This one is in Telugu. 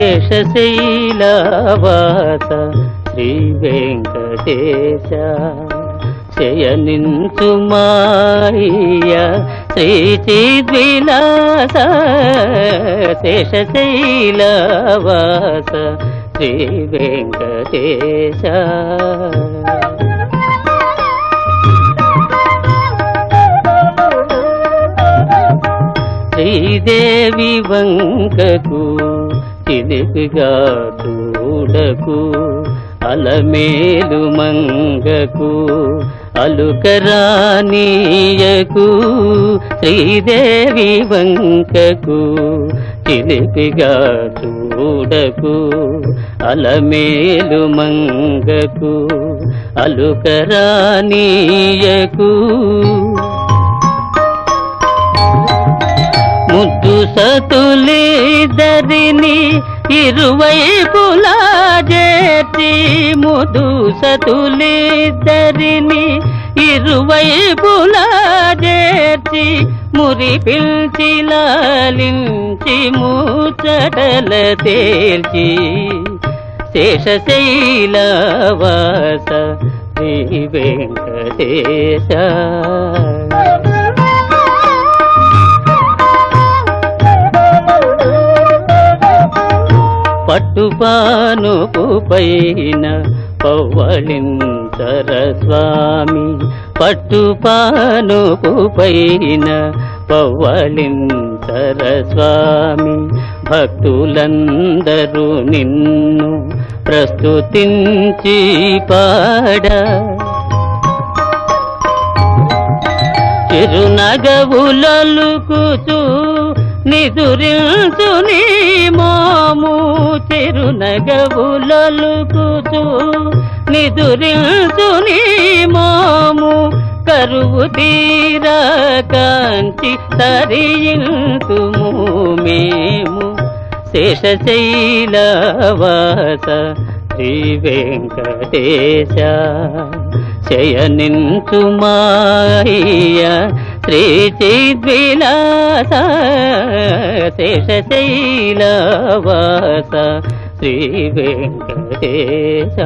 శేషశైలవాస శ్రీ వెంకటేశ శయనించు మాయ శ్రీ చిద్విలాస శేషశైలవాస శ్రీ వెంకటేశ శ్రీదేవి వంకకు చిలిపిగా చూడకు అలమేలు మంగకు అలుకరానీయకు శ్రీదేవి వంకకు చిలిపిగా చూడకు అలమేలు మంగకు అలుకరానీయకు ముద్దు సతులిద్దరిని ఇరువైపులా చేర్చి ముద్దు సతులిద్దరిని ఇరువైపులా చేర్చి మురి పిల్చి లాలించి ముచ్చటల తేల్చి శేషశైలవాస శ్రీ వెంకటేశ పట్టుపానుపు పైన పవ్వళింతర స్వామి పట్టుపానుపు పైన పవ్వళింతర స్వామి భక్తులందరూ నిన్ను ప్రస్తుతించి పాడ చిరునగవులలుకుచూ నిదురించు నీ మోము చిరునగవులలుకుచూ నిదురించు నీ మోము కరువు తీరా కాంచి తరింతుము మేము శేషశైలవాస శ్రీ వెంకటేశ శయనించు మాయ శ్రీ చిద్విలాస శేషశైలవాస శ్రీ వెంకటేశ